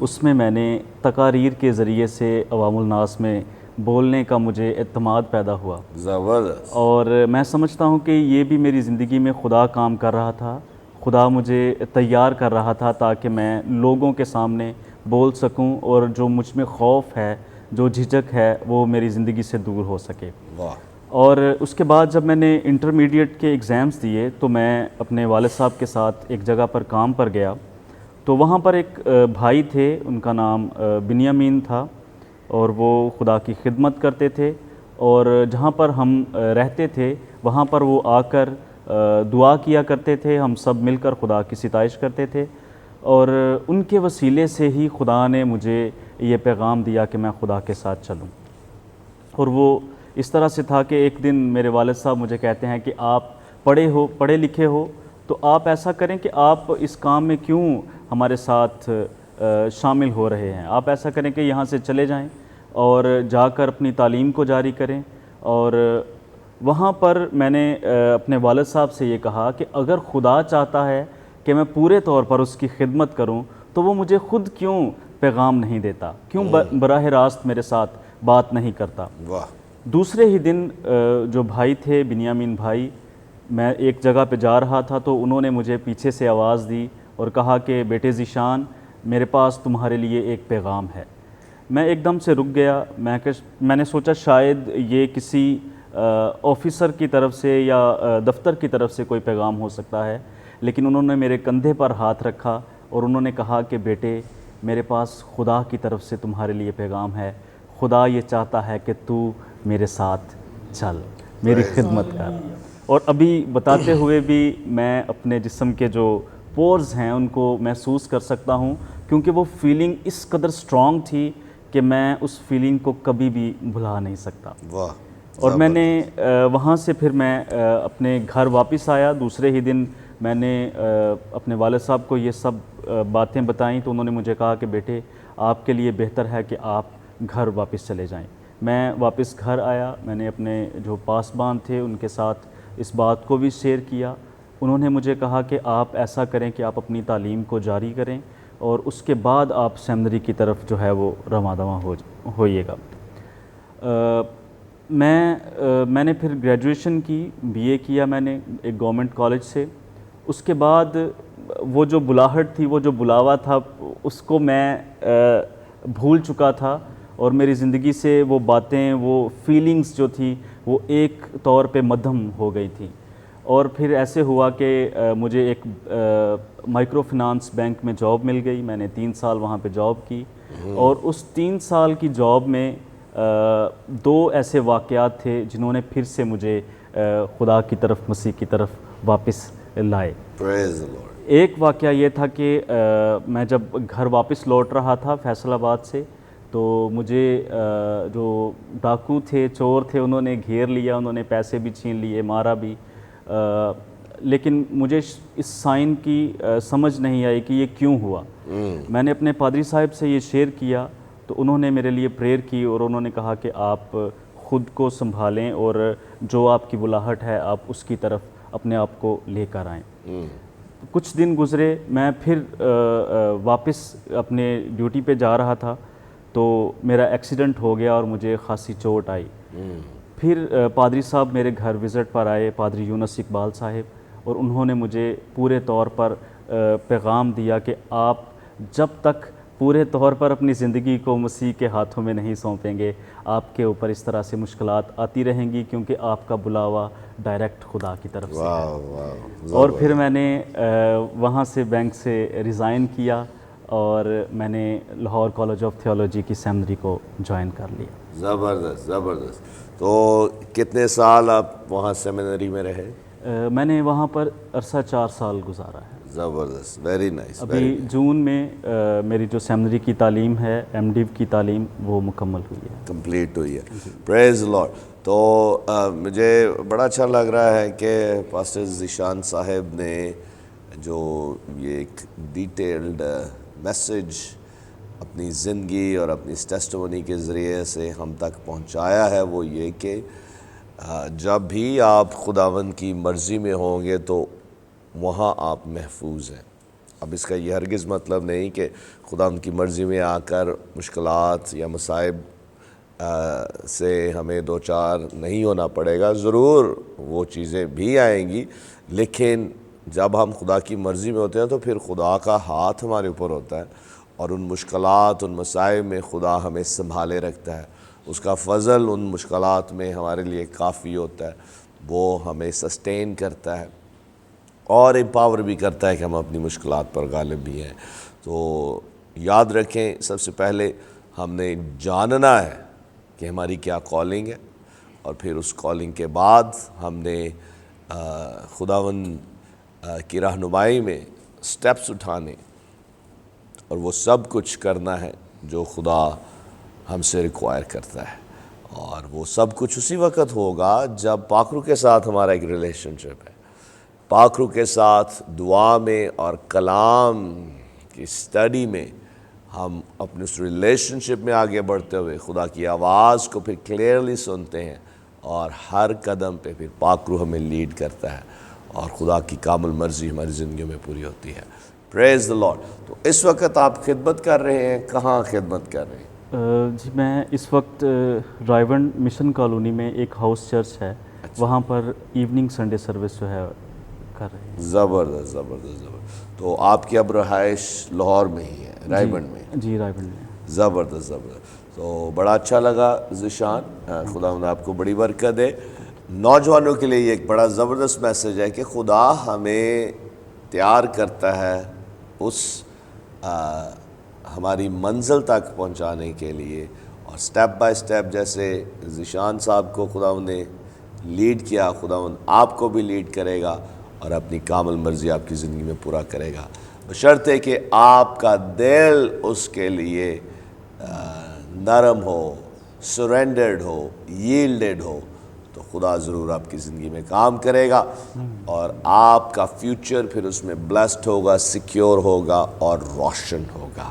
اس میں میں نے تقاریر کے ذریعے سے عوام الناس میں بولنے کا مجھے اعتماد پیدا ہوا، زبردست. اور میں سمجھتا ہوں کہ یہ بھی میری زندگی میں خدا کام کر رہا تھا. خدا مجھے تیار کر رہا تھا تاکہ میں لوگوں کے سامنے بول سکوں، اور جو مجھ میں خوف ہے، جو جھجک ہے، وہ میری زندگی سے دور ہو سکے. واہ. اور اس کے بعد جب میں نے انٹرمیڈیٹ کے ایگزامز دیے تو میں اپنے والد صاحب کے ساتھ ایک جگہ پر کام پر گیا. تو وہاں پر ایک بھائی تھے، ان کا نام بنیامین تھا، اور وہ خدا کی خدمت کرتے تھے، اور جہاں پر ہم رہتے تھے وہاں پر وہ آ کر دعا کیا کرتے تھے. ہم سب مل کر خدا کی ستائش کرتے تھے، اور ان کے وسیلے سے ہی خدا نے مجھے یہ پیغام دیا کہ میں خدا کے ساتھ چلوں. اور وہ اس طرح سے تھا کہ ایک دن میرے والد صاحب مجھے کہتے ہیں کہ آپ پڑھے لکھے ہو تو آپ ایسا کریں کہ آپ اس کام میں کیوں ہمارے ساتھ شامل ہو رہے ہیں، آپ ایسا کریں کہ یہاں سے چلے جائیں اور جا کر اپنی تعلیم کو جاری کریں. اور وہاں پر میں نے اپنے والد صاحب سے یہ کہا کہ اگر خدا چاہتا ہے کہ میں پورے طور پر اس کی خدمت کروں تو وہ مجھے خود کیوں پیغام نہیں دیتا، کیوں براہ راست میرے ساتھ بات نہیں کرتا. واہ. دوسرے ہی دن جو بھائی تھے بنیامین بھائی، میں ایک جگہ پہ جا رہا تھا تو انہوں نے مجھے پیچھے سے آواز دی اور کہا کہ بیٹے ذیشان، میرے پاس تمہارے لیے ایک پیغام ہے. میں ایک دم سے رک گیا. میں نے سوچا شاید یہ کسی آفیسر کی طرف سے یا دفتر کی طرف سے کوئی پیغام ہو سکتا ہے، لیکن انہوں نے میرے کندھے پر ہاتھ رکھا اور انہوں نے کہا کہ بیٹے، میرے پاس خدا کی طرف سے تمہارے لیے پیغام ہے. خدا یہ چاہتا ہے کہ تو میرے ساتھ چل، میری خدمت کر. اور ابھی بتاتے ہوئے بھی میں اپنے جسم کے جو پورز ہیں ان کو محسوس کر سکتا ہوں، کیونکہ وہ فیلنگ اس قدر سٹرونگ تھی کہ میں اس فیلنگ کو کبھی بھی بھلا نہیں سکتا. واہ. اور میں نے وہاں سے پھر میں اپنے گھر واپس آیا. دوسرے ہی دن میں نے اپنے والد صاحب کو یہ سب باتیں بتائیں تو انہوں نے مجھے کہا کہ بیٹے، آپ کے لیے بہتر ہے کہ آپ گھر واپس چلے جائیں. میں واپس گھر آیا. میں نے اپنے جو پاسبان تھے ان کے ساتھ اس بات کو بھی شیئر کیا. انہوں نے مجھے کہا کہ آپ ایسا کریں کہ آپ اپنی تعلیم کو جاری کریں اور اس کے بعد آپ سیمنری کی طرف جو ہے وہ رواں دواں ہوئیے گا. میں نے پھر گریجویشن کی، BA کیا میں نے ایک گورنمنٹ کالج سے. اس کے بعد وہ جو بلاہٹ تھی، وہ جو بلاوا تھا، اس کو میں بھول چکا تھا، اور میری زندگی سے وہ باتیں، وہ فیلنگز جو تھی وہ ایک طور پہ مدھم ہو گئی تھیں. اور پھر ایسے ہوا کہ مجھے ایک مائکرو فنانس بینک میں جاب مل گئی. میں نے 3 سال وہاں پہ جاب کی، اور اس 3 سال کی جاب میں 2 ایسے واقعات تھے جنہوں نے پھر سے مجھے خدا کی طرف، مسیح کی طرف واپس لائے. Praise the Lord. ایک واقعہ یہ تھا کہ میں جب گھر واپس لوٹ رہا تھا فیصل آباد سے، تو مجھے جو ڈاکو تھے، چور تھے، انہوں نے گھیر لیا. انہوں نے پیسے بھی چھین لیے، مارا بھی. لیکن مجھے اس سائن کی سمجھ نہیں آئی کہ یہ کیوں ہوا. میں نے اپنے پادری صاحب سے یہ شیئر کیا تو انہوں نے میرے لیے پریئر کی، اور انہوں نے کہا کہ آپ خود کو سنبھالیں اور جو آپ کی بلاہٹ ہے آپ اس کی طرف اپنے آپ کو لے کر آئیں. کچھ دن گزرے، میں پھر واپس اپنے ڈیوٹی پہ جا رہا تھا تو میرا ایکسیڈنٹ ہو گیا اور مجھے خاصی چوٹ آئی. پھر پادری صاحب میرے گھر وزٹ پر آئے، پادری یونس اقبال صاحب، اور انہوں نے مجھے پورے طور پر پیغام دیا کہ آپ جب تک پورے طور پر اپنی زندگی کو مسیح کے ہاتھوں میں نہیں سونپیں گے، آپ کے اوپر اس طرح سے مشکلات آتی رہیں گی، کیونکہ آپ کا بلاوا ڈائریکٹ خدا کی طرف سے ہے. اور پھر میں نے وہاں سے بینک سے ریزائن کیا اور میں نے لاہور کالج آف تھیولوجی کی سیمنری کو جوائن کر لیا. زبردست زبردست. تو کتنے سال آپ وہاں سیمنری میں رہے؟ میں نے وہاں پر عرصہ 4 سال گزارا ہے. زبردست. Very nice. ابھی جون میں میری جو سیمنری کی تعلیم ہے، MDiv کی تعلیم، وہ مکمل ہوئی ہے، کمپلیٹ ہوئی ہے. پریز لارڈ. تو مجھے بڑا اچھا لگ رہا ہے کہ پاسٹر ذیشان صاحب نے جو یہ ایک ڈیٹیلڈ میسج اپنی زندگی اور اپنی ٹیسٹیمونی کے ذریعے سے ہم تک پہنچایا ہے، وہ یہ کہ جب بھی آپ خداوند کی مرضی میں ہوں گے تو وہاں آپ محفوظ ہیں. اب اس کا یہ ہرگز مطلب نہیں کہ خدا ان کی مرضی میں آ کر مشکلات یا مصائب سے ہمیں دو چار نہیں ہونا پڑے گا. ضرور وہ چیزیں بھی آئیں گی, لیکن جب ہم خدا کی مرضی میں ہوتے ہیں تو پھر خدا کا ہاتھ ہمارے اوپر ہوتا ہے, اور ان مشکلات, ان مصائب میں خدا ہمیں سنبھالے رکھتا ہے. اس کا فضل ان مشکلات میں ہمارے لیے کافی ہوتا ہے, وہ ہمیں سسٹین کرتا ہے اور امپاور بھی کرتا ہے کہ ہم اپنی مشکلات پر غالب بھی ہیں. تو یاد رکھیں, سب سے پہلے ہم نے جاننا ہے کہ ہماری کیا کالنگ ہے, اور پھر اس کالنگ کے بعد ہم نے خداوند کی رہنمائی میں سٹیپس اٹھانے اور وہ سب کچھ کرنا ہے جو خدا ہم سے ریکوائر کرتا ہے. اور وہ سب کچھ اسی وقت ہوگا جب پاک روح کے ساتھ ہمارا ایک ریلیشن شپ ہے, پاک روح کے ساتھ دعا میں اور کلام کی اسٹڈی میں ہم اپنے اس ریلیشن شپ میں آگے بڑھتے ہوئے خدا کی آواز کو پھر کلیئرلی سنتے ہیں, اور ہر قدم پہ پھر پاک روح ہمیں لیڈ کرتا ہے اور خدا کی کامل مرضی ہماری زندگیوں میں پوری ہوتی ہے. پریز دی لارڈ. تو اس وقت آپ خدمت کر رہے ہیں, کہاں خدمت کر رہے ہیں؟ جی میں اس وقت رائیونڈ مشن کالونی میں ایک ہاؤس چرچ ہے, وہاں پر ایوننگ سنڈے سروس جو ہے کر رہے ہیں. زبردست زبردست زبردست. تو آپ کی اب رہائش لاہور میں ہی ہے, رائیونڈ میں؟ جی رائیونڈ میں. زبردست زبردست. تو بڑا اچھا لگا ذیشان, خدا آپ کو بڑی برکت دے. نوجوانوں کے لیے یہ ایک بڑا زبردست میسج ہے کہ خدا ہمیں تیار کرتا ہے اس ہماری منزل تک پہنچانے کے لیے, اور سٹیپ بائی سٹیپ جیسے ذیشان صاحب کو خداوند نے لیڈ کیا, خداوند آپ کو بھی لیڈ کرے گا اور اپنی کامل مرضی آپ کی زندگی میں پورا کرے گا, بشرطے کہ آپ کا دل اس کے لیے نرم ہو, سرینڈرڈ ہو, ییلڈڈ ہو, تو خدا ضرور آپ کی زندگی میں کام کرے گا, اور آپ کا فیوچر پھر اس میں بلیسڈ ہوگا, سیکیور ہوگا اور روشن ہوگا.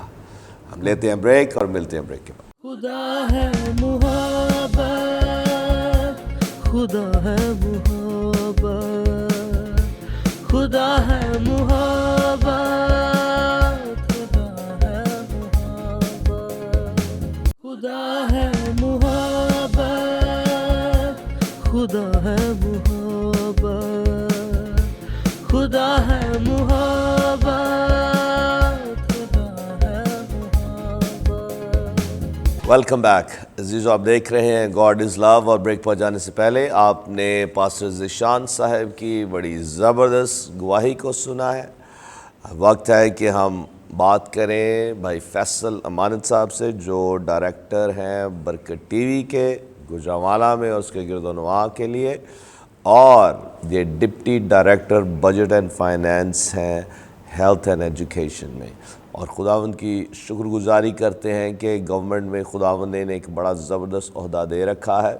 ہم لیتے ہیں بریک اور ملتے ہیں بریک کے بعد. خدا ہے محبت, خدا ہے محبت, خدا ہے محبت, خدا ہے محبت, خدا ہے محبت, خدا ہے محبت, ویلکم بیک عزیزو, آپ دیکھ رہے ہیں گاڈ از لو, اور بریک پر جانے سے پہلے آپ نے پاسٹر ذیشان صاحب کی بڑی زبردست گواہی کو سنا ہے. وقت ہے کہ ہم بات کریں بھائی فیصل امانت صاحب سے, جو ڈائریکٹر ہیں برکت ٹی وی کے گوجرانوالہ میں اور اس کے گرد و نواح کے لیے, اور یہ deputy director budget and finance ہیں ہیلتھ اینڈ ایجوکیشن میں. اور خداوند کی شکر گزاری کرتے ہیں کہ گورنمنٹ میں خداوند نے ایک بڑا زبردست عہدہ دے رکھا ہے,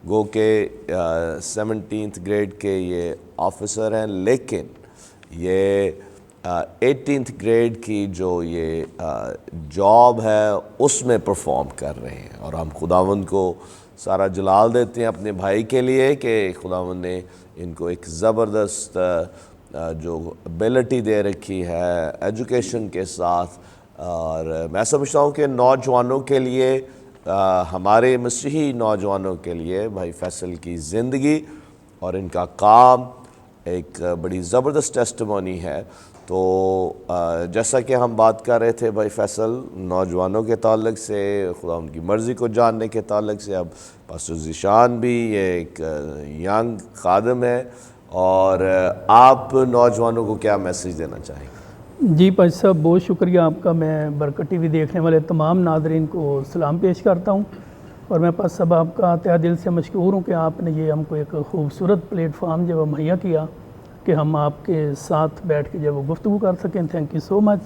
گو کہ 17th گریڈ کے یہ آفیسر ہیں, لیکن یہ 18th گریڈ کی جو یہ جاب ہے اس میں پرفارم کر رہے ہیں, اور ہم خداوند کو سارا جلال دیتے ہیں اپنے بھائی کے لیے کہ خداوند نے ان کو ایک زبردست جو ابیلٹی دے رکھی ہے ایجوکیشن کے ساتھ. اور میں سمجھتا ہوں کہ نوجوانوں کے لیے, ہمارے مسیحی نوجوانوں کے لیے بھائی فیصل کی زندگی اور ان کا کام ایک بڑی زبردست ٹیسٹیمونی ہے. تو جیسا کہ ہم بات کر رہے تھے بھائی فیصل نوجوانوں کے تعلق سے, خدا ان کی مرضی کو جاننے کے تعلق سے, اب پاسٹر ذیشان بھی یہ ایک ینگ خادم ہے, اور آپ نوجوانوں کو کیا میسیج دینا چاہیں گے؟ جی پاش صاحب بہت شکریہ آپ کا. میں برکت ٹی وی دیکھنے والے تمام ناظرین کو سلام پیش کرتا ہوں, اور میں پاش صاحب آپ کا تہہ دل سے مشکور ہوں کہ آپ نے یہ ہم کو ایک خوبصورت پلیٹ فارم جو مہیا کیا کہ ہم آپ کے ساتھ بیٹھ کے جب وہ گفتگو کر سکیں. تھینک یو سو مچ.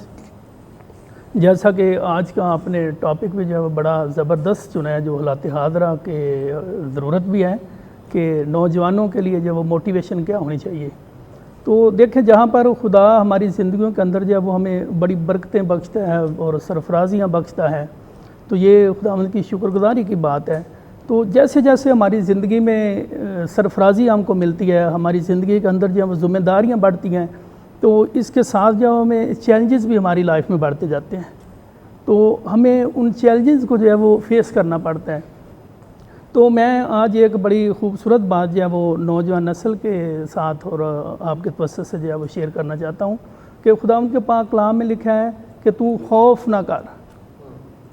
جیسا کہ آج کا آپ نے ٹاپک بھی جو ہے بڑا زبردست چنا ہے, جو حالات حاضرہ کے ضرورت بھی ہے کہ نوجوانوں کے لیے جو وہ موٹیویشن کیا ہونی چاہیے. تو دیکھیں جہاں پر خدا ہماری زندگیوں کے اندر جو ہے وہ ہمیں بڑی برکتیں بخشتا ہے اور سرفرازیاں بخشتا ہے, تو یہ خداوند کی شکر گزاری کی بات ہے. تو جیسے جیسے ہماری زندگی میں سرفرازی ہم کو ملتی ہے, ہماری زندگی کے اندر جو ذمہ داریاں بڑھتی ہیں, تو اس کے ساتھ جو ہمیں چیلنجز بھی ہماری لائف میں بڑھتے جاتے ہیں، تو ہمیں ان چیلنجز کو جو ہے وہ فیس کرنا پڑتا ہے۔ تو میں آج ایک بڑی خوبصورت بات جو ہے وہ نوجوان نسل کے ساتھ اور آپ کے توسط سے جو ہے وہ شیئر کرنا چاہتا ہوں کہ خدا ان کے پاک کلام میں لکھا ہے کہ تو خوف نہ کر،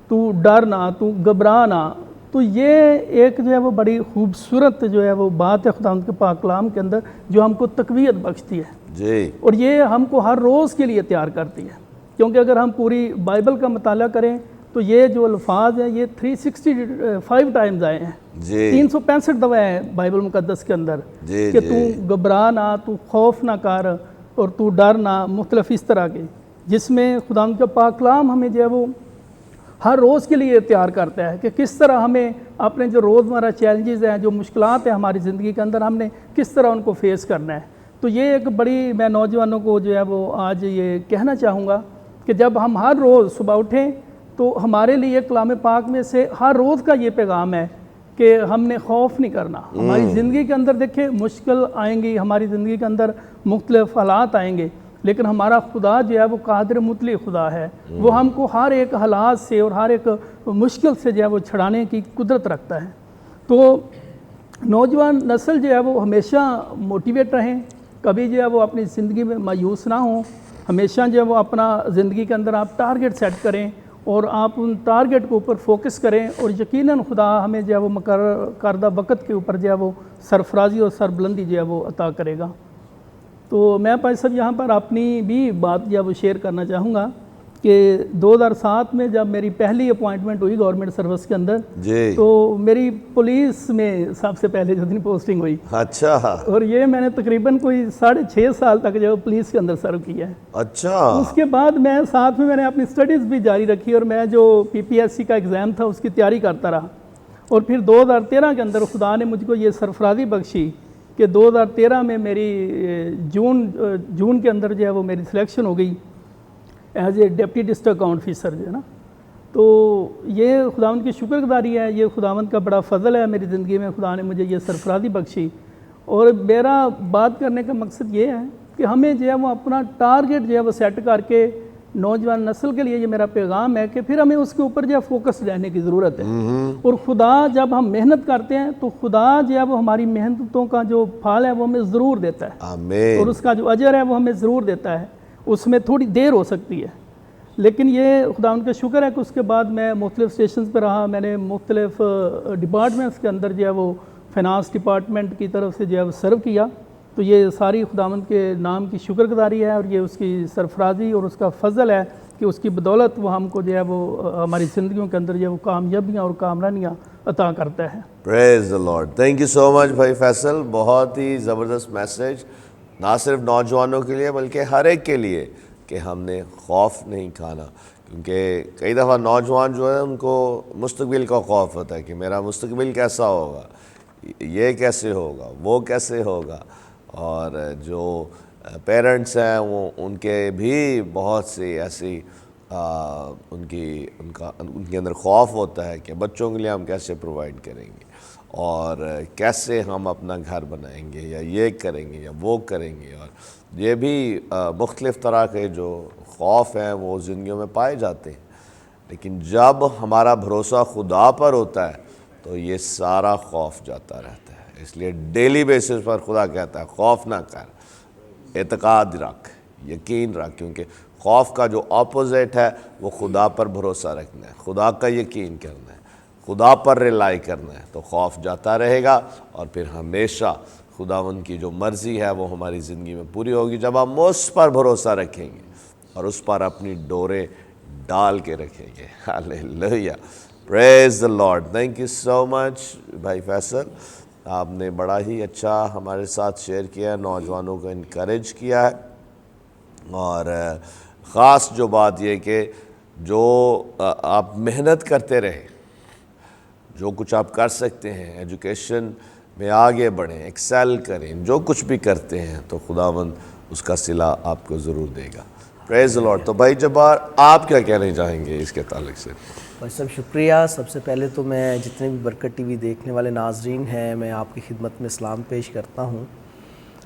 تو ڈر نہ، تو گھبرا نہ۔ تو یہ ایک جو ہے وہ بڑی خوبصورت جو ہے وہ بات ہے خدا ان کے پاک کلام کے اندر، جو ہم کو تقویت بخشتی ہے جی، اور یہ ہم کو ہر روز کے لیے تیار کرتی ہے، کیونکہ اگر ہم پوری بائبل کا مطالعہ کریں تو یہ جو الفاظ ہیں یہ 365 ٹائمز آئے ہیں، جی 365 دفعہ ہیں بائبل مقدس کے اندر جی کہ جی تو گھبرا نہ، تو خوف نہ کر اور تو ڈر نہ، مختلف اس طرح کے، جس میں خدا ان کا پاک کلام ہمیں جو ہے وہ ہر روز کے لیے تیار کرتا ہے کہ کس طرح ہمیں اپنے جو روزمرہ چیلنجز ہیں، جو مشکلات ہیں ہماری زندگی کے اندر، ہم نے کس طرح ان کو فیس کرنا ہے۔ تو یہ ایک بڑی، میں نوجوانوں کو جو ہے وہ آج یہ کہنا چاہوں گا کہ جب ہم ہر روز صبح اٹھیں تو ہمارے لیے کلام پاک میں سے ہر روز کا یہ پیغام ہے کہ ہم نے خوف نہیں کرنا۔ ہماری زندگی کے اندر دیکھیں مشکل آئیں گی، ہماری زندگی کے اندر مختلف حالات آئیں گے، لیکن ہمارا خدا جو ہے وہ قادر مطلق خدا ہے، وہ ہم کو ہر ایک حالات سے اور ہر ایک مشکل سے جو ہے وہ چھڑانے کی قدرت رکھتا ہے۔ تو نوجوان نسل جو ہے وہ ہمیشہ موٹیویٹ رہیں، کبھی جو ہے وہ اپنی زندگی میں مایوس نہ ہوں، ہمیشہ جو ہے وہ اپنا زندگی کے اندر آپ ٹارگٹ سیٹ کریں اور آپ ان ٹارگٹ کے اوپر فوکس کریں، اور یقیناً خدا ہمیں جو ہے وہ مقرر کردہ وقت کے اوپر جو ہے وہ سرفرازی اور سربلندی جو ہے وہ عطا کرے گا۔ تو میں بھائی صاحب یہاں پر اپنی بھی بات جو ہے وہ شیئر کرنا چاہوں گا کہ 2007 میں جب میری پہلی اپوائنٹمنٹ ہوئی گورنمنٹ سروس کے اندر، جی تو میری پولیس میں سب سے پہلے جو دن پوسٹنگ ہوئی، اچھا اور یہ میں نے تقریباً کوئی 6.5 سال تک جو پولیس کے اندر سرو کیا ہے۔ اچھا اس کے بعد میں ساتھ میں نے اپنی اسٹڈیز بھی جاری رکھی، اور میں جو PPSC کا ایگزام تھا اس کی تیاری کرتا رہا، اور پھر 2013 کے اندر خدا نے مجھ کو یہ سرفرازی بخشی کہ 2013 میں میری جون کے اندر جو ہے وہ میری سلیکشن ہو گئی as a deputy district account officer جو ہے نا۔ تو یہ خداوند کی شکر گزاری ہے، یہ خداوند کا بڑا فضل ہے میری زندگی میں، خدا نے مجھے یہ سرفرازی بخشی۔ اور میرا بات کرنے کا مقصد یہ ہے کہ ہمیں جو ہے وہ اپنا ٹارگٹ جو ہے وہ سیٹ کر کے، نوجوان نسل کے لیے یہ میرا پیغام ہے کہ پھر ہمیں اس کے اوپر جو ہے فوکس رہنے کی ضرورت ہے، اور خدا جب ہم محنت کرتے ہیں تو خدا جو ہے وہ ہماری محنتوں کا جو پھل ہے وہ ہمیں ضرور دیتا ہے، آمین، اور اس کا جو اجر ہے وہ ہمیں ضرور دیتا ہے۔ اس میں تھوڑی دیر ہو سکتی ہے، لیکن یہ خدا ان کا شکر ہے کہ اس کے بعد میں مختلف اسٹیشنز پہ رہا، میں نے مختلف ڈپارٹمنٹس کے اندر جو ہے وہ فائنانس ڈپارٹمنٹ کی طرف سے جو ہے وہ سرو کیا۔ تو یہ ساری خداوند کے نام کی شکر گزاری ہے، اور یہ اس کی سرفرازی اور اس کا فضل ہے کہ اس کی بدولت وہ ہم کو جو ہے وہ ہماری زندگیوں کے اندر جو ہے وہ کامیابیاں اور کامرانیاں عطا کرتا ہے۔ پریز دی لارڈ، تھینک یو سو مچ بھائی فیصل، بہت ہی زبردست میسیج، نہ صرف نوجوانوں کے لیے بلکہ ہر ایک کے لیے کہ ہم نے خوف نہیں کھانا، کیونکہ کئی دفعہ نوجوان جو ہے ان کو مستقبل کا خوف ہوتا ہے کہ میرا مستقبل کیسا ہوگا، یہ کیسے ہوگا، وہ کیسے ہوگا، اور جو پیرنٹس ہیں وہ ان کے بھی بہت سی ایسی ان کے اندر خوف ہوتا ہے کہ بچوں کے لیے ہم کیسے پرووائڈ کریں گے، اور کیسے ہم اپنا گھر بنائیں گے، یا یہ کریں گے یا وہ کریں گے، اور یہ بھی مختلف طرح کے جو خوف ہیں وہ زندگیوں میں پائے جاتے ہیں۔ لیکن جب ہمارا بھروسہ خدا پر ہوتا ہے تو یہ سارا خوف جاتا رہتا ہے۔ اس لیے ڈیلی بیسس پر خدا کہتا ہے خوف نہ کر، اعتقاد رکھ، یقین رکھ، کیونکہ خوف کا جو اپوزٹ ہے وہ خدا پر بھروسہ رکھنا ہے، خدا کا یقین کرنا ہے، خدا پر ریلائی کرنا ہے، تو خوف جاتا رہے گا، اور پھر ہمیشہ خداوند کی جو مرضی ہے وہ ہماری زندگی میں پوری ہوگی جب ہم اس پر بھروسہ رکھیں گے اور اس پر اپنی ڈوریں ڈال کے رکھیں گے۔ ہاللیلویہ، پریز دی لارڈ، تھینک یو سو مچ بھائی فیصل، آپ نے بڑا ہی اچھا ہمارے ساتھ شیئر کیا ہے، نوجوانوں کو انکریج کیا ہے، اور خاص جو بات یہ کہ جو آپ محنت کرتے رہیں، جو کچھ آپ کر سکتے ہیں، ایجوکیشن میں آگے بڑھیں، ایکسیل کریں، جو کچھ بھی کرتے ہیں تو خداوند اس کا صلہ آپ کو ضرور دے گا۔ پریز دی لارڈ۔ تو بھائی جبار، آپ کیا کہنا چاہیں گے اس کے تعلق سے؟ بھائی صاحب شکریہ۔ سب سے پہلے تو میں جتنے بھی برکت ٹی وی دیکھنے والے ناظرین ہیں، میں آپ کی خدمت میں سلام پیش کرتا ہوں،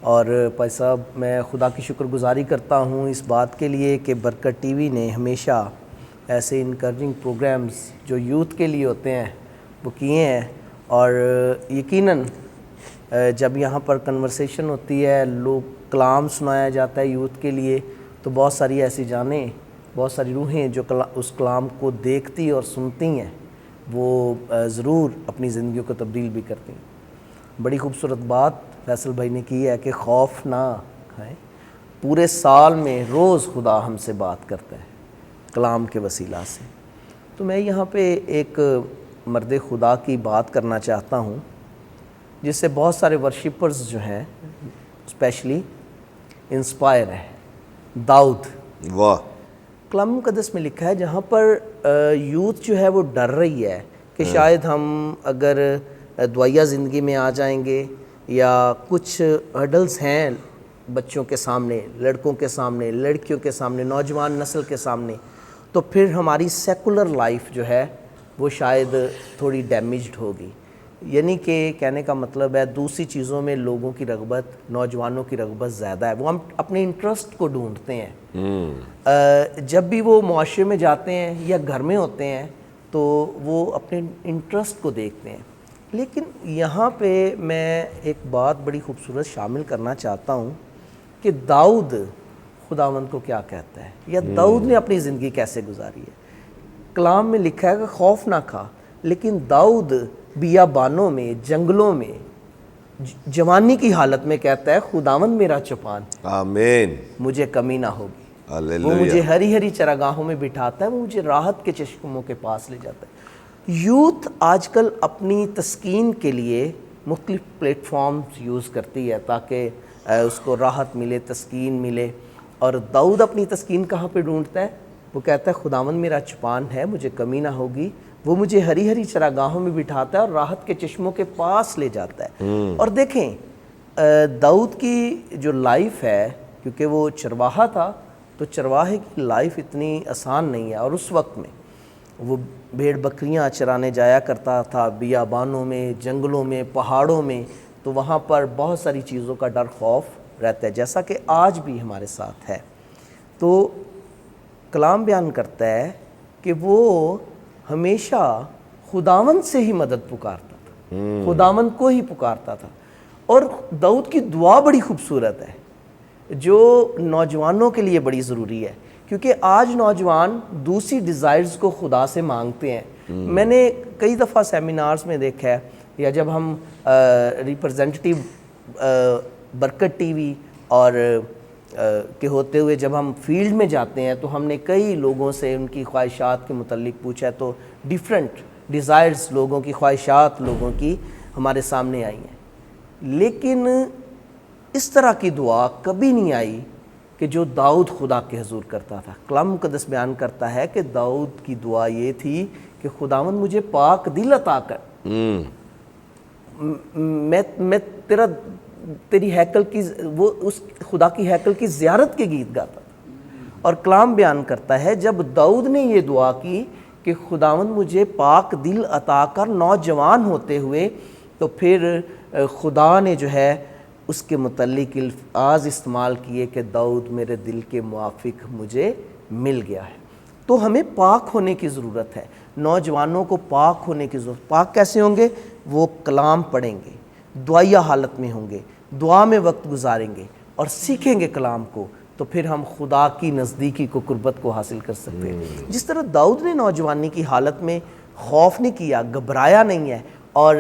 اور بھائی صاحب میں خدا کی شکر گزاری کرتا ہوں اس بات کے لیے کہ برکت ٹی وی نے ہمیشہ ایسے انکریجنگ پروگرامز جو یوتھ کے لیے ہوتے ہیں وہ کیے ہیں، اور یقیناً جب یہاں پر کنورسیشن ہوتی ہے، لوگ کلام سنایا جاتا ہے یوتھ کے لیے، تو بہت ساری ایسی جانیں، بہت ساری روحیں جو اس کلام کو دیکھتی اور سنتی ہیں وہ ضرور اپنی زندگیوں کو تبدیل بھی کرتی ہیں۔ بڑی خوبصورت بات فیصل بھائی نے کی ہے کہ خوف نہ کھائیں، پورے سال میں روز خدا ہم سے بات کرتا ہے کلام کے وسیلہ سے۔ تو میں یہاں پہ ایک مرد خدا کی بات کرنا چاہتا ہوں جس سے بہت سارے ورشپرز جو ہیں اسپیشلی انسپائر ہیں، داؤد۔ واہ، کلام مقدس میں لکھا ہے جہاں پر یوتھ جو ہے وہ ڈر رہی ہے کہ شاید ہم اگر دعائیہ زندگی میں آ جائیں گے یا کچھ ہرڈلز ہیں بچوں کے سامنے، لڑکوں کے سامنے، لڑکیوں کے سامنے، نوجوان نسل کے سامنے، تو پھر ہماری سیکولر لائف جو ہے وہ شاید تھوڑی ڈیمیجڈ ہوگی۔ یعنی کہ کہنے کا مطلب ہے دوسری چیزوں میں لوگوں کی رغبت، نوجوانوں کی رغبت زیادہ ہے، وہ ہم اپنے انٹرسٹ کو ڈھونڈتے ہیں۔ جب بھی وہ معاشرے میں جاتے ہیں یا گھر میں ہوتے ہیں تو وہ اپنے انٹرسٹ کو دیکھتے ہیں۔ لیکن یہاں پہ میں ایک بات بڑی خوبصورت شامل کرنا چاہتا ہوں کہ داؤد خداوند کو کیا کہتا ہے، یا داؤد نے اپنی زندگی کیسے گزاری ہے۔ کلام میں لکھا ہے کہ خوف نہ کھا، لیکن داؤد بیابانوں میں، جنگلوں میں، جوانی کی حالت میں کہتا ہے خداوند میرا چوپان، آمین، مجھے کمی نہ ہوگی۔ وہ ہاللویا۔ مجھے ہری ہری چراگاہوں میں بٹھاتا ہے، وہ مجھے راحت کے چشموں کے پاس لے جاتا ہے۔ یوتھ آج کل اپنی تسکین کے لیے مختلف پلیٹ فارمز یوز کرتی ہے تاکہ اس کو راحت ملے، تسکین ملے، اور داؤد اپنی تسکین کہاں پہ ڈھونڈتا ہے؟ وہ کہتا ہے خداوند میرا چوپان ہے، مجھے کمی نہ ہوگی، وہ مجھے ہری ہری چراگاہوں میں بٹھاتا ہے اور راحت کے چشموں کے پاس لے جاتا ہے۔ اور دیکھیں داؤد کی جو لائف ہے، کیونکہ وہ چرواہا تھا تو چرواہے کی لائف اتنی آسان نہیں ہے، اور اس وقت میں وہ بھیڑ بکریاں چرانے جایا کرتا تھا بیابانوں میں، جنگلوں میں، پہاڑوں میں، تو وہاں پر بہت ساری چیزوں کا ڈر، خوف رہتا ہے، جیسا کہ آج بھی ہمارے ساتھ ہے۔ تو کلام بیان کرتا ہے کہ وہ ہمیشہ خداوند سے ہی مدد پکارتا تھا، خداوند کو ہی پکارتا تھا۔ اور داؤد کی دعا بڑی خوبصورت ہے جو نوجوانوں کے لیے بڑی ضروری ہے، کیونکہ آج نوجوان دوسری ڈیزائرز کو خدا سے مانگتے ہیں۔ میں نے کئی دفعہ سیمینارز میں دیکھا ہے، یا جب ہم ریپرزینٹیو برکت ٹی وی اور کے ہوتے ہوئے جب ہم فیلڈ میں جاتے ہیں تو ہم نے کئی لوگوں سے ان کی خواہشات کے متعلق پوچھا ہے، تو ڈیفرنٹ ڈیزائرز لوگوں کی، خواہشات لوگوں کی ہمارے سامنے آئی ہیں، لیکن اس طرح کی دعا کبھی نہیں آئی کہ جو داؤد خدا کے حضور کرتا تھا۔ کلام مقدس بیان کرتا ہے کہ داؤد کی دعا یہ تھی کہ خداوند مجھے پاک دل عطا کر، میں تیری ہیکل کی، وہ اس خدا کی ہیکل کی زیارت کے گیت گاتا تھا۔ اور کلام بیان کرتا ہے جب داؤد نے یہ دعا کی کہ خداوند مجھے پاک دل عطا کر نوجوان ہوتے ہوئے، تو پھر خدا نے جو ہے اس کے متعلق الفاظ استعمال کیے کہ داؤد میرے دل کے موافق مجھے مل گیا ہے۔ تو ہمیں پاک ہونے کی ضرورت ہے، نوجوانوں کو پاک ہونے کی ضرورت۔ پاک کیسے ہوں گے؟ وہ کلام پڑھیں گے، دعائیہ حالت میں ہوں گے، دعا میں وقت گزاریں گے اور سیکھیں گے کلام کو، تو پھر ہم خدا کی نزدیکی کو، قربت کو حاصل کر سکتے ہیں۔ جس طرح داؤد نے نوجوانی کی حالت میں خوف نہیں کیا، گھبرایا نہیں ہے، اور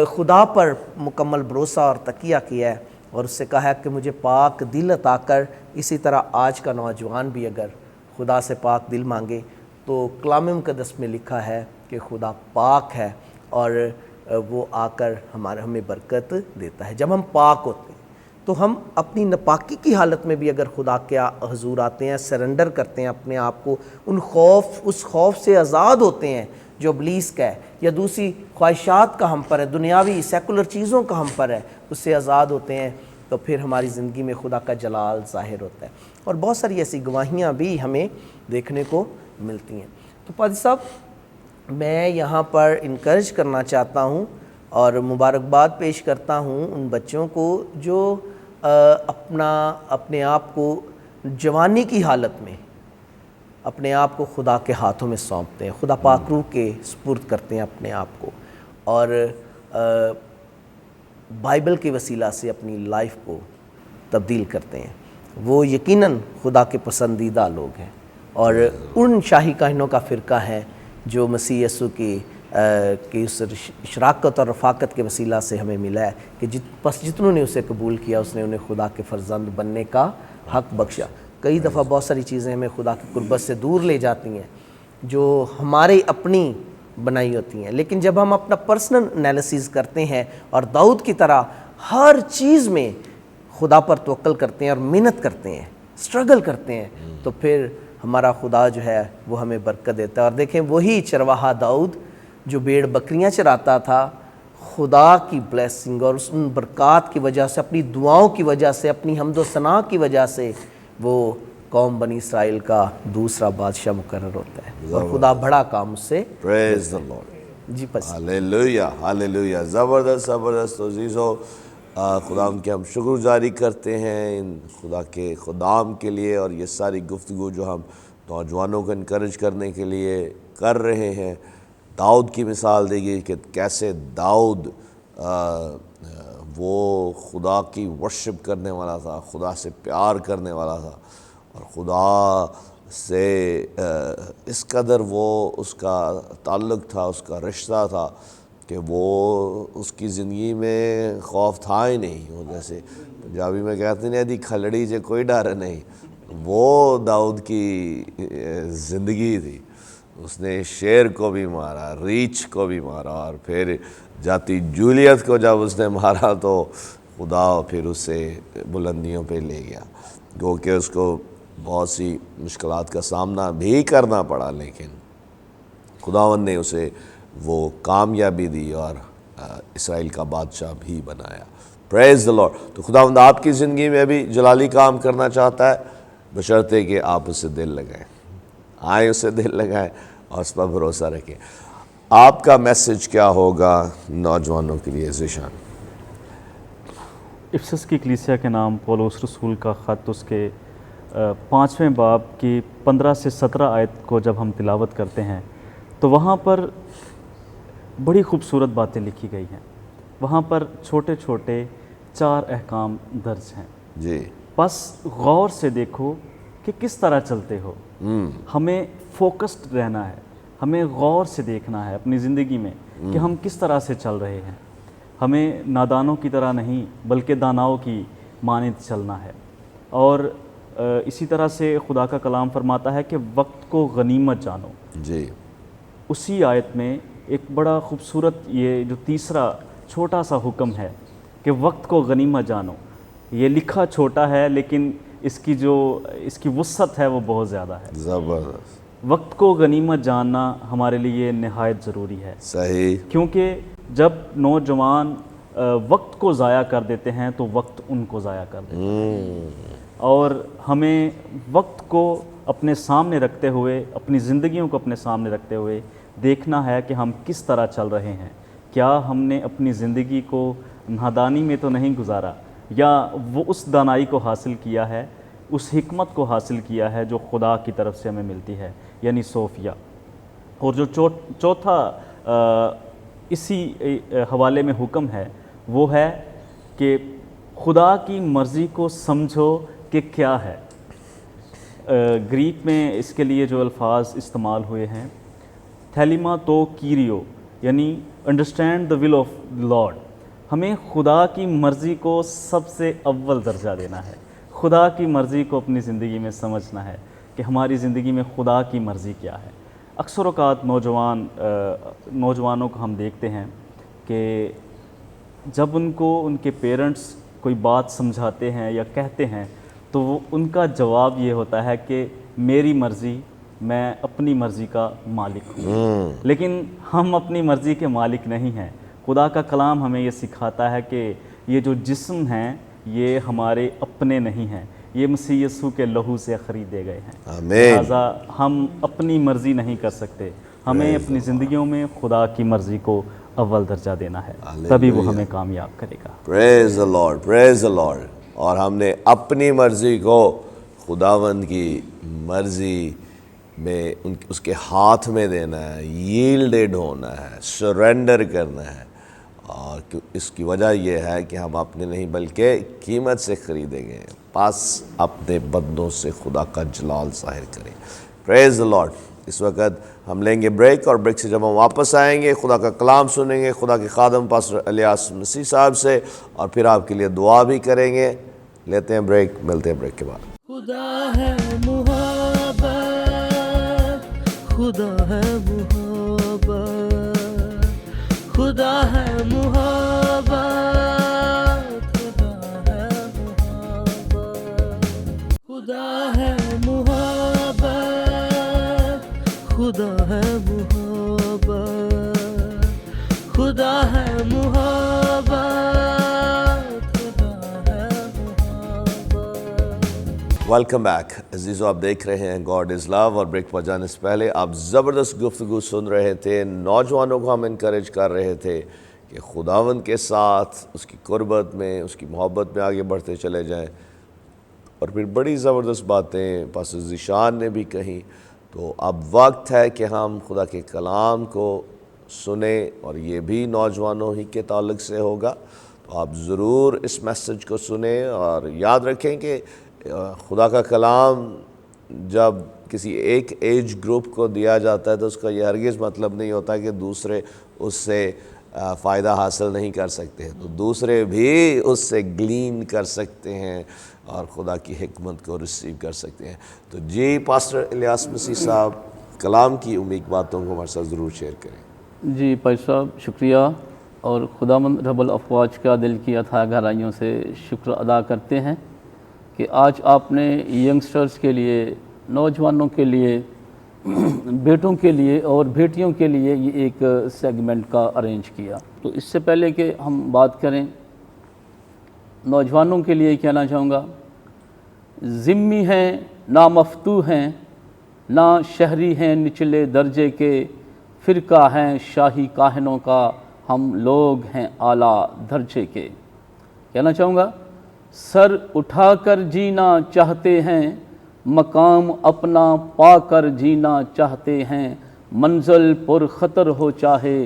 خدا پر مکمل بھروسہ اور تکیہ کیا ہے، اور اس سے کہا ہے کہ مجھے پاک دل عطا کر۔ اسی طرح آج کا نوجوان بھی اگر خدا سے پاک دل مانگے تو کلام مقدس میں لکھا ہے کہ خدا پاک ہے اور وہ آ کر ہمیں برکت دیتا ہے۔ جب ہم پاک ہوتے ہیں تو ہم اپنی ناپاکی کی حالت میں بھی اگر خدا کے حضور آتے ہیں، سرنڈر کرتے ہیں اپنے آپ کو، اس خوف سے آزاد ہوتے ہیں جو ابلیس کا ہے یا دوسری خواہشات کا ہم پر ہے، دنیاوی سیکولر چیزوں کا ہم پر ہے، اس سے آزاد ہوتے ہیں، تو پھر ہماری زندگی میں خدا کا جلال ظاہر ہوتا ہے۔ اور بہت ساری ایسی گواہیاں بھی ہمیں دیکھنے کو ملتی ہیں۔ تو پادری صاحب، میں یہاں پر انکریج کرنا چاہتا ہوں اور مبارکباد پیش کرتا ہوں ان بچوں کو جو اپنے آپ کو جوانی کی حالت میں اپنے آپ کو خدا کے ہاتھوں میں سونپتے ہیں, خدا پاک روح کے سپرد کرتے ہیں اپنے آپ کو, اور بائبل کے وسیلہ سے اپنی لائف کو تبدیل کرتے ہیں. وہ یقیناً خدا کے پسندیدہ لوگ ہیں, اور ان شاہی کاہنوں کا فرقہ ہے جو مسیح یسوع کی اس شراکت اور رفاقت کے وسیلہ سے ہمیں ملا ہے کہ بس جتنوں نے اسے قبول کیا اس نے انہیں خدا کے فرزند بننے کا حق بخشا. کئی دفعہ بہت ساری چیزیں ہمیں خدا کی قربت سے دور لے جاتی ہیں جو ہمارے اپنی بنائی ہوتی ہیں, لیکن جب ہم اپنا پرسنل انالیسز کرتے ہیں اور داؤد کی طرح ہر چیز میں خدا پر توکل کرتے ہیں اور محنت کرتے ہیں, اسٹرگل کرتے ہیں, تو پھر ہمارا خدا جو ہے وہ ہمیں برکت دیتا ہے. اور دیکھیں وہی چرواہا داؤد جو بھیڑ بکریاں چراتا تھا, خدا کی بلیسنگ اور ان برکات کی وجہ سے, اپنی دعاؤں کی وجہ سے, اپنی حمد و ثنا کی وجہ سے وہ قوم بنی اسرائیل کا دوسرا بادشاہ مقرر ہوتا ہے, اور خدا بڑا کام اس سے. پریز دی لارڈ. جی بس ہاللیلویا ہاللیلویا. زبردست زبردست. تو عزیزو خدا کی ہم شکر گزاری کرتے ہیں ان خدا کے خدام کے لیے, اور یہ ساری گفتگو جو ہم نوجوانوں کو انکریج کرنے کے لیے کر رہے ہیں. داؤد کی مثال دے گی کہ کیسے داؤد وہ خدا کی ورشپ کرنے والا تھا, خدا سے پیار کرنے والا تھا, اور خدا سے اس قدر وہ اس کا تعلق تھا, اس کا رشتہ تھا کہ وہ اس کی زندگی میں خوف تھا ہی نہیں. وہ جیسے پنجابی میں کہتے ہیں دی کھلڑی سے کوئی ڈر نہیں, وہ داؤد کی زندگی تھی. اس نے شیر کو بھی مارا, ریچھ کو بھی مارا, اور پھر جاتی جولیت کو جب اس نے مارا تو خدا پھر اسے بلندیوں پہ لے گیا, کیونکہ اس کو بہت سی مشکلات کا سامنا بھی کرنا پڑا, لیکن خداوند نے اسے وہ کامیابی دی اور اسرائیل کا بادشاہ بھی بنایا. پریز دی لارڈ. تو خداوند آپ کی زندگی میں بھی جلالی کام کرنا چاہتا ہے, بشرطے کہ آپ اسے دل لگائیں, آئیں اسے دل لگائیں اور اس پر بھروسہ رکھیں. آپ کا میسج کیا ہوگا نوجوانوں کے لیے ذیشان؟ افسس کی کلیسیا کے نام پولس رسول کا خط, اس کے 5ویں باب کی 15 سے 17 آیت کو جب ہم تلاوت کرتے ہیں تو وہاں پر بڑی خوبصورت باتیں لکھی گئی ہیں. وہاں پر چھوٹے چھوٹے 4 احکام درج ہیں. جی. بس غور سے دیکھو کہ کس طرح چلتے ہو. ہمیں فوکسڈ رہنا ہے, ہمیں غور سے دیکھنا ہے اپنی زندگی میں کہ ہم کس طرح سے چل رہے ہیں. ہمیں نادانوں کی طرح نہیں بلکہ داناؤں کی مانند چلنا ہے. اور اسی طرح سے خدا کا کلام فرماتا ہے کہ وقت کو غنیمت جانو. جی. اسی آیت میں ایک بڑا خوبصورت یہ جو تیسرا چھوٹا سا حکم ہے کہ وقت کو غنیمت جانو. یہ لکھا چھوٹا ہے لیکن اس کی وسعت ہے وہ بہت زیادہ ہے. زبردست. وقت کو غنیمت جاننا ہمارے لیے نہایت ضروری ہے. صحیح. کیونکہ جب نوجوان وقت کو ضائع کر دیتے ہیں تو وقت ان کو ضائع کر دیتا ہے. اور ہمیں وقت کو اپنے سامنے رکھتے ہوئے, اپنی زندگیوں کو اپنے سامنے رکھتے ہوئے دیکھنا ہے کہ ہم کس طرح چل رہے ہیں. کیا ہم نے اپنی زندگی کو نادانی میں تو نہیں گزارا, یا وہ اس دانائی کو حاصل کیا ہے, اس حکمت کو حاصل کیا ہے جو خدا کی طرف سے ہمیں ملتی ہے, یعنی صوفیہ. اور جو چوتھا اسی حوالے میں حکم ہے وہ ہے کہ خدا کی مرضی کو سمجھو کہ کیا ہے. گریک میں اس کے لیے جو الفاظ استعمال ہوئے ہیں تھیلیما تو کیریو, یعنی understand the will of lord. ہمیں خدا کی مرضی کو سب سے اول درجہ دینا ہے, خدا کی مرضی کو اپنی زندگی میں سمجھنا ہے کہ ہماری زندگی میں خدا کی مرضی کیا ہے. اکثر اوقات نوجوانوں کو ہم دیکھتے ہیں کہ جب ان کو ان کے پیرنٹس کوئی بات سمجھاتے ہیں یا کہتے ہیں تو وہ ان کا جواب یہ ہوتا ہے کہ میری مرضی, میں اپنی مرضی کا مالک ہوں. لیکن ہم اپنی مرضی کے مالک نہیں ہیں. خدا کا کلام ہمیں یہ سکھاتا ہے کہ یہ جو جسم ہیں یہ ہمارے اپنے نہیں ہیں, یہ مسیح یسوع کے لہو سے خریدے گئے ہیں. لہٰذا ہم اپنی مرضی نہیں کر سکتے, ہمیں اپنی زندگیوں میں خدا کی مرضی کو اول درجہ دینا ہے, تبھی وہ ہمیں کامیاب کرے گا. پریز دی لارڈ, پریز دی لارڈ. اور ہم نے اپنی مرضی کو خداوند کی مرضی میں اس کے ہاتھ میں دینا ہے، ییلڈڈ ہونا ہے، سرنڈر کرنا ہے. اور اس کی وجہ یہ ہے کہ ہم اپنے نہیں بلکہ قیمت سے خریدے گئے ہیں. پس اپنے بندوں سے خدا کا جلال ظاہر کریں. پریز دی لارڈ. اس وقت ہم لیں گے بریک، اور بریک سے جب ہم واپس آئیں گے خدا کا کلام سنیں گے خدا کے خادم پاسٹر الیاس مسیح صاحب سے، اور پھر آپ کے لیے دعا بھی کریں گے. لیتے ہیں بریک، ملتے ہیں بریک کے بعد. خدا ہے محبت، خدا ہے محبت، خدا ہے محبت، خدا ہے محبت، خدا ہے محبت، خدا ہے محبت، ویلکم بیک. عزیزو، آپ دیکھ رہے ہیں گاڈ از لو، اور بریک پر جانے سے پہلے آپ زبردست گفتگو سن رہے تھے. نوجوانوں کو ہم انکریج کر رہے تھے کہ خداوند کے ساتھ اس کی قربت میں، اس کی محبت میں آگے بڑھتے چلے جائیں. اور پھر بڑی زبردست باتیں پاسٹر ذیشان نے بھی کہیں. تو اب وقت ہے کہ ہم خدا کے کلام کو سنیں، اور یہ بھی نوجوانوں ہی کے تعلق سے ہوگا. تو آپ ضرور اس میسج کو سنیں، اور یاد رکھیں کہ خدا کا کلام جب کسی ایک ایج گروپ کو دیا جاتا ہے تو اس کا یہ ہرگز مطلب نہیں ہوتا کہ دوسرے اس سے فائدہ حاصل نہیں کر سکتے. تو دوسرے بھی اس سے گلین کر سکتے ہیں اور خدا کی حکمت کو ریسیو کر سکتے ہیں. تو جی پاسٹر الیاس مسیح صاحب، کلام کی عمیق باتوں کو ہمارے ساتھ ضرور شیئر کریں. جی پائی صاحب، شکریہ. اور خداوند رب الافواج کا دل کی اتھا گہرائیوں سے شکر ادا کرتے ہیں کہ آج آپ نے ینگسٹرز کے لیے، نوجوانوں کے لیے، بیٹوں کے لیے اور بیٹیوں کے لیے یہ ایک سیگمنٹ کا ارینج کیا. تو اس سے پہلے کہ ہم بات کریں، نوجوانوں کے لیے کہنا چاہوں گا، ذمی ہیں نہ مفتو ہیں، نہ شہری ہیں نچلے درجے کے، فرقہ ہیں شاہی کاہنوں کا، ہم لوگ ہیں اعلیٰ درجے کے. کہنا چاہوں گا، سر اٹھا کر جینا چاہتے ہیں، مقام اپنا پا کر جینا چاہتے ہیں، منزل پر خطر ہو چاہے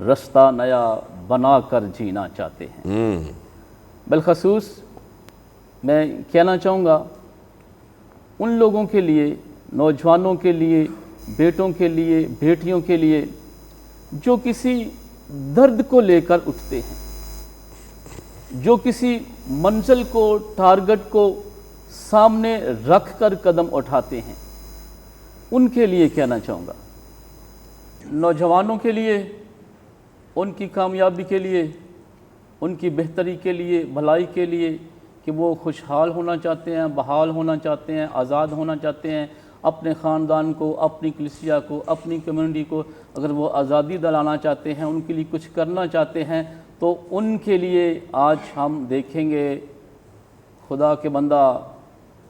رستہ نیا بنا کر جینا چاہتے ہیں. بالخصوص میں کہنا چاہوں گا ان لوگوں کے لیے، نوجوانوں کے لیے، بیٹوں کے لیے، بیٹیوں کے لیے جو کسی درد کو لے کر اٹھتے ہیں، جو کسی منزل کو، ٹارگٹ کو سامنے رکھ کر قدم اٹھاتے ہیں، ان کے لیے کہنا چاہوں گا. نوجوانوں کے لیے، ان کی کامیابی کے لیے، ان کی بہتری کے لیے، بھلائی کے لیے، کہ وہ خوشحال ہونا چاہتے ہیں، بحال ہونا چاہتے ہیں، آزاد ہونا چاہتے ہیں، اپنے خاندان کو، اپنی کلیسیا کو، اپنی کمیونٹی کو اگر وہ آزادی دلانا چاہتے ہیں، ان کے لیے کچھ کرنا چاہتے ہیں، تو ان کے لیے آج ہم دیکھیں گے خدا کے بندہ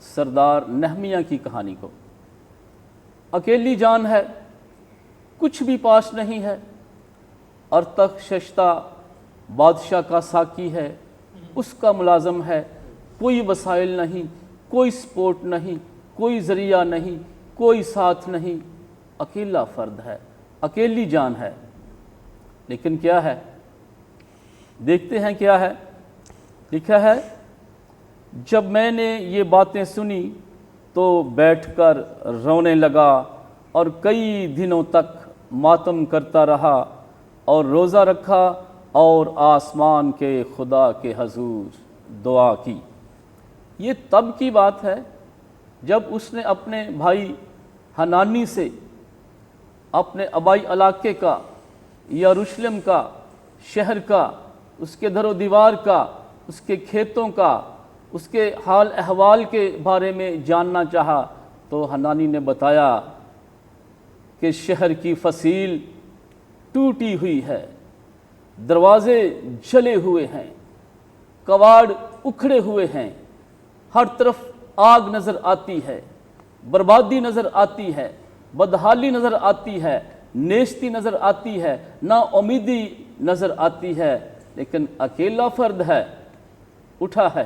سردار نہمیہ کی کہانی کو. اکیلی جان ہے، کچھ بھی پاس نہیں ہے، اور تک ششتہ بادشاہ کا ساقی ہے، اس کا ملازم ہے، کوئی وسائل نہیں، کوئی سپورٹ نہیں، کوئی ذریعہ نہیں، کوئی ساتھ نہیں، اکیلا فرد ہے، اکیلی جان ہے. لیکن کیا ہے؟ دیکھتے ہیں کیا ہے. لکھا ہے، جب میں نے یہ باتیں سنی تو بیٹھ کر رونے لگا اور کئی دنوں تک ماتم کرتا رہا اور روزہ رکھا اور آسمان کے خدا کے حضور دعا کی. یہ تب کی بات ہے جب اس نے اپنے بھائی حنانی سے اپنے آبائی علاقے کا، یروشلم کا، شہر کا، اس کے در و دیوار کا، اس کے کھیتوں کا، اس کے حال احوال کے بارے میں جاننا چاہا. تو حنانی نے بتایا کہ شہر کی فصیل ٹوٹی ہوئی ہے، دروازے جلے ہوئے ہیں، کواڑ اکھڑے ہوئے ہیں، ہر طرف آگ نظر آتی ہے، بربادی نظر آتی ہے، بدحالی نظر آتی ہے، نیستی نظر آتی ہے، نا امیدی نظر آتی ہے. لیکن اکیلا فرد ہے، اٹھا ہے،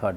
God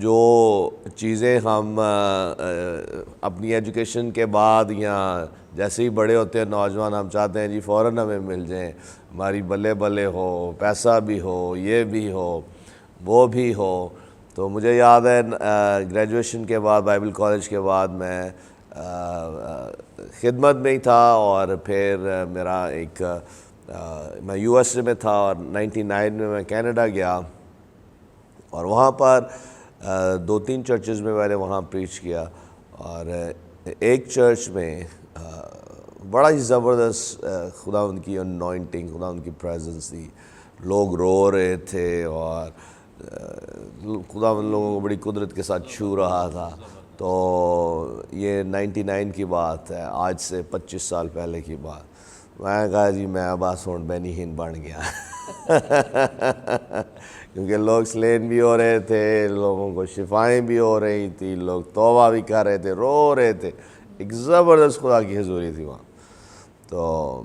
جو چیزیں ہم اپنی ایجوکیشن کے بعد یا جیسے ہی بڑے ہوتے ہیں نوجوان ہم چاہتے ہیں جی فوراً ہمیں مل جائیں، ہماری بلے بلے ہو، پیسہ بھی ہو، یہ بھی ہو، وہ بھی ہو. تو مجھے یاد ہے گریجویشن کے بعد بائبل کالج کے بعد میں خدمت میں ہی تھا، اور پھر میرا ایک میں یو ایس اے میں تھا، اور 99 میں کینیڈا گیا، اور وہاں پر 2-3 چرچز میں میں نے وہاں پریچ کیا. اور ایک چرچ میں بڑا ہی زبردست خدا ان کی انوائنٹنگ، خدا ان کی پریزنس تھی. لوگ رو رہے تھے، اور خدا ان لوگوں کو بڑی قدرت کے ساتھ چھو رہا تھا. تو یہ 99 کی بات ہے، آج سے 25 سال پہلے کی بات. میں نے کہا جی میں بس ہوں بینی ہین بن گیا کیونکہ لوگ سلین بھی ہو رہے تھے، لوگوں کو شفائیں بھی ہو رہی تھی، لوگ توبہ بھی کر رہے تھے، رو رہے تھے. ایک زبردست خدا کی حضوری تھی وہاں. تو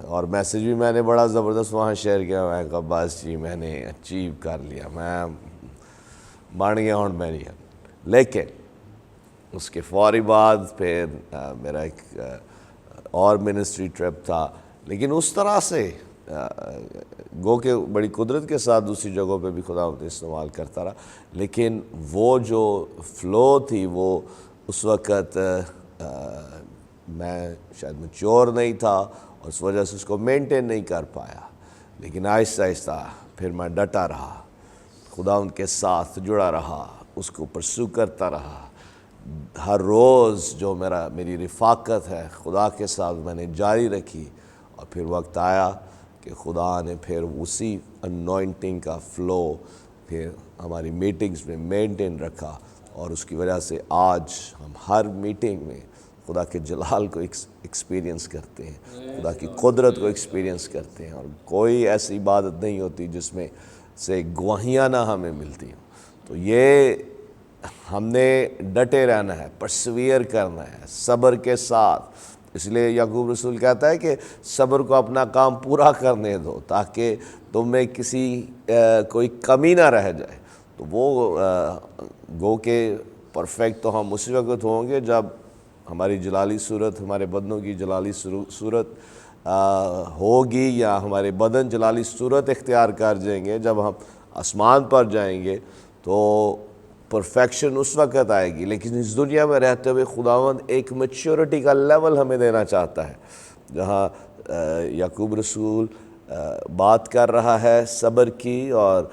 اور میسیج بھی میں نے بڑا زبردست وہاں شیئر کیا. میں کہا بس جی میں نے اچیو کر لیا، میں بن گیا ہوں بینی ہین. لیکن اس کے فوری بعد پھر میرا ایک اور منسٹری ٹرپ تھا، لیکن اس طرح سے گو کہ بڑی قدرت کے ساتھ دوسری جگہوں پہ بھی خدا استعمال کرتا رہا. لیکن وہ جو فلو تھی وہ اس وقت میں شاید میچور نہیں تھا، اور اس وجہ سے اس کو مینٹین نہیں کر پایا. لیکن آہستہ آہستہ پھر میں ڈٹا رہا، خدا ان کے ساتھ جڑا رہا، اس کو پرسو کرتا رہا. ہر روز جو میری رفاقت ہے خدا کے ساتھ میں نے جاری رکھی. اور پھر وقت آیا کہ خدا نے پھر اسی انوائنٹنگ کا فلو پھر ہماری میٹنگز میں مینٹین رکھا، اور اس کی وجہ سے آج ہم ہر میٹنگ میں خدا کے جلال کو ایکسپیرینس کرتے ہیں، خدا کی قدرت کو ایکسپیرینس کرتے ہیں. اور کوئی ایسی عبادت نہیں ہوتی جس میں سے گواہیاں نہ ہمیں ملتی ہوں. تو یہ ہم نے ڈٹے رہنا ہے، پرسویئر کرنا ہے صبر کے ساتھ. اس لیے یعقوب رسول کہتا ہے کہ صبر کو اپنا کام پورا کرنے دو تاکہ تم میں کوئی کمی نہ رہ جائے. تو وہ گو کہ پرفیکٹ تو ہم اسی وقت ہوں گے جب ہماری جلالی صورت، ہمارے بدنوں کی جلالی صورت ہوگی، یا ہمارے بدن جلالی صورت اختیار کر جائیں گے. جب ہم آسمان پر جائیں گے تو پرفیکشن اس وقت آئے گی. لیکن اس دنیا میں رہتے ہوئے خداوند ایک میچورٹی کا لیول ہمیں دینا چاہتا ہے، جہاں یعقوب رسول بات کر رہا ہے صبر کی اور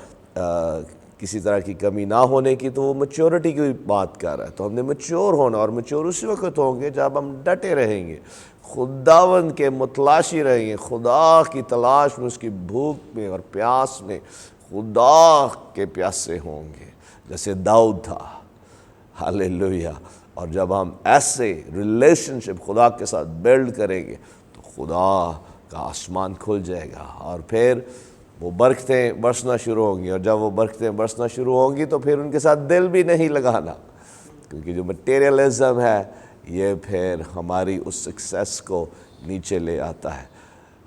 کسی طرح کی کمی نہ ہونے کی، تو وہ میچورٹی کی بات کر رہا ہے. تو ہم نے میچور ہونا، اور میچور اسی وقت ہوں گے جب ہم ڈٹے رہیں گے، خداوند کے متلاشی رہیں گے، خدا کی تلاش میں، اس کی بھوک میں اور پیاس میں خدا کے پیاسے ہوں گے جیسے داؤد تھا. ہاللیلویہ. اور جب ہم ایسے ریلیشن شپ خدا کے ساتھ بیلڈ کریں گے تو خدا کا آسمان کھل جائے گا، اور پھر وہ برکتیں برسنا شروع ہوں گی. اور جب وہ برکتیں برسنا شروع ہوں گی تو پھر ان کے ساتھ دل بھی نہیں لگانا، کیونکہ جو مٹیریلزم ہے یہ پھر ہماری اس سکسیس کو نیچے لے آتا ہے.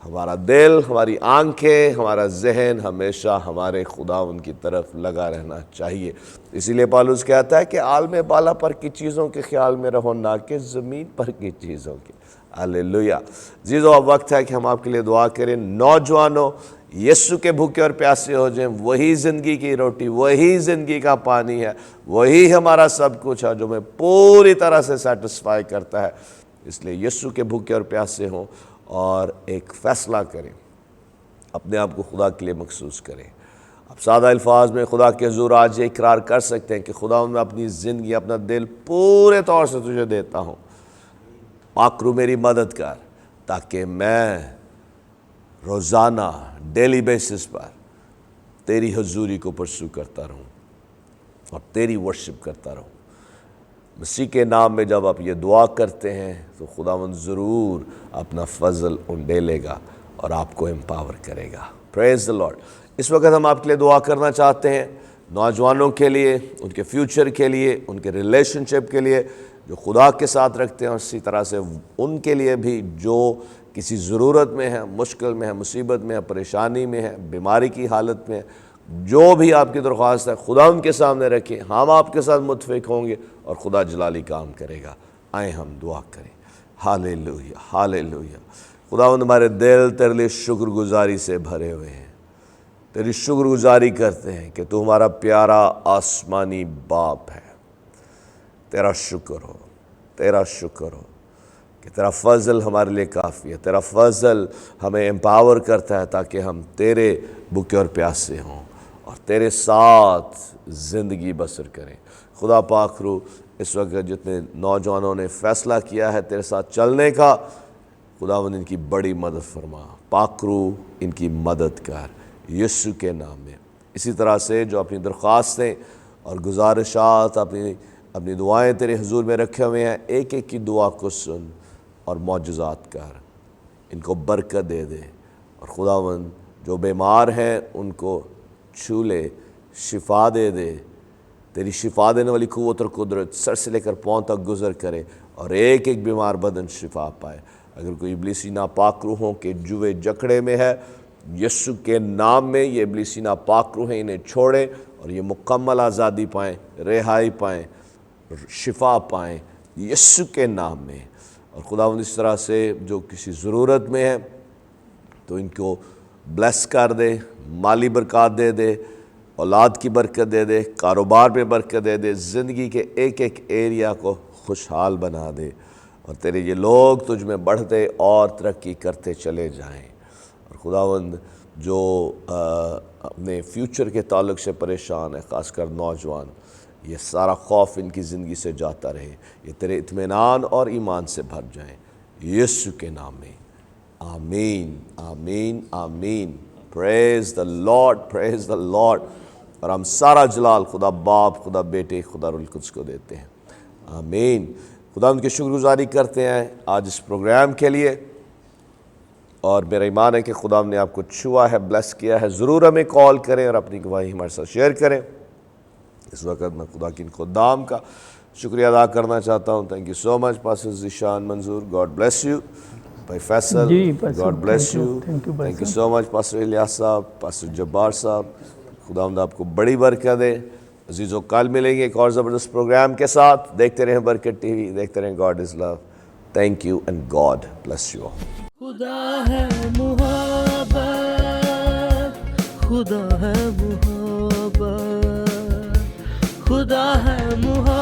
ہمارا دل، ہماری آنکھیں، ہمارا ذہن ہمیشہ ہمارے خداوند کی طرف لگا رہنا چاہیے. اسی لیے پالوس کہتا ہے کہ عالم بالا پر کی چیزوں کے خیال میں رہو، نہ کہ زمین پر کی چیزوں کے. ہاللیلویہ. عزیزو، اب وقت ہے کہ ہم آپ کے لیے دعا کریں. نوجوانوں، یسوع کے بھوکے اور پیاسے ہو جائیں. وہی زندگی کی روٹی، وہی زندگی کا پانی ہے، وہی ہمارا سب کچھ ہے جو ہمیں پوری طرح سے سیٹسفائی کرتا ہے. اس لیے یسوع کے بھوکے اور پیاسے ہوں، اور ایک فیصلہ کریں، اپنے آپ کو خدا کے لیے مخصوص کریں. اب سادہ الفاظ میں خدا کے حضور آج یہ اقرار کر سکتے ہیں کہ خدا میں اپنی زندگی، اپنا دل پورے طور سے تجھے دیتا ہوں. پاک روح میری مدد کر تاکہ میں روزانہ ڈیلی بیسس پر تیری حضوری کو پرسو کرتا رہوں اور تیری ورشپ کرتا رہوں. مسیح کے نام میں جب آپ یہ دعا کرتے ہیں تو خداوند ضرور اپنا فضل انڈیلے گا اور آپ کو امپاور کرے گا. پریز دی لارڈ. اس وقت ہم آپ کے لیے دعا کرنا چاہتے ہیں، نوجوانوں کے لیے، ان کے فیوچر کے لیے، ان کے ریلیشن شپ کے لیے جو خدا کے ساتھ رکھتے ہیں، اور اسی طرح سے ان کے لیے بھی جو کسی ضرورت میں ہے، مشکل میں ہے، مصیبت میں ہے، پریشانی میں ہے، بیماری کی حالت میں ہے. جو بھی آپ کی درخواست ہے خدا ان کے سامنے رکھیں، ہم آپ کے ساتھ متفق ہوں گے اور خدا جلالی کام کرے گا۔ آئیں ہم دعا کریں۔ ہاللیلویہ، ہاللیلویہ۔ خداوند ہمارے دل تیرے لیے شکر گزاری سے بھرے ہوئے ہیں، تیری شکر گزاری کرتے ہیں کہ تو ہمارا پیارا آسمانی باپ ہے۔ تیرا شکر ہو، تیرا شکر ہو کہ تیرا فضل ہمارے لیے کافی ہے، تیرا فضل ہمیں امپاور کرتا ہے تاکہ ہم تیرے بھوکے اور پیاسے ہوں اور تیرے ساتھ زندگی بسر کریں۔ خدا پاک روح اس وقت جتنے نوجوانوں نے فیصلہ کیا ہے تیرے ساتھ چلنے کا، خداوند ان کی بڑی مدد فرما، پاک روح ان کی مدد کر یسوع کے نام میں۔ اسی طرح سے جو اپنی درخواستیں اور گزارشات اپنی دعائیں تیرے حضور میں رکھے ہوئے ہیں، ایک ایک کی دعا کو سن اور معجزات کر، ان کو برکت دے دے، اور خداوند جو بیمار ہیں ان کو چھو لے، شفا دے دے، تیری شفا دینے والی قوت اور قدرت سر سے لے کر پاؤں تک گزر کرے اور ایک ایک بیمار بدن شفا پائے۔ اگر کوئی ابلیسی ناپاک روحوں کے جوئے جکڑے میں ہے، یسوع کے نام میں یہ ابلیسی ناپاک روحیں انہیں چھوڑیں اور یہ مکمل آزادی پائیں، رہائی پائیں، شفا پائیں یسوع کے نام میں۔ اور خداوند اس طرح سے جو کسی ضرورت میں ہے تو ان کو بلیس کر دے، مالی برکات دے دے، اولاد کی برکت دے دے، کاروبار میں برکت دے دے، زندگی کے ایک ایک ایریا کو خوشحال بنا دے، اور تیرے یہ لوگ تجھ میں بڑھتے اور ترقی کرتے چلے جائیں۔ اور خداوند جو اپنے فیوچر کے تعلق سے پریشان ہے، خاص کر نوجوان، یہ سارا خوف ان کی زندگی سے جاتا رہے، یہ تیرے اطمینان اور ایمان سے بھر جائیں یسوع کے نام میں، آمین، آمین، آمین۔ پریز دا لارڈ، پریز دا لارڈ۔ اور ہم سارا جلال خدا باپ، خدا بیٹے، خدا روح القدس کو دیتے ہیں، آمین۔ خدا ان کی شکر گزاری کرتے ہیں آج اس پروگرام کے لیے، اور میرا ایمان ہے کہ خدا نے آپ کو چھوا ہے، بلیس کیا ہے۔ ضرور ہمیں کال کریں اور اپنی گواہی ہمارے ساتھ شیئر کریں۔ اس وقت میں خدا کی ان خدام کا شکریہ ادا کرنا چاہتا ہوں۔ Thank you so much pastor Zeeshan Manzoor, God bless you. بھائی Faisal, God bless you. Thank you so much pastor Ilyas صاحب، پاسٹر جبار صاحب، خداوند آپ کو بڑی برکت دے۔ عزیزو، کل ملیں گے ایک اور زبردست پروگرام کے ساتھ۔ دیکھتے رہیں برکت ٹی وی، دیکھتے رہیں God is love. Thank you and God bless you all. خدا ہے محبت، خدا ہے محبت، خدا ہے محبت۔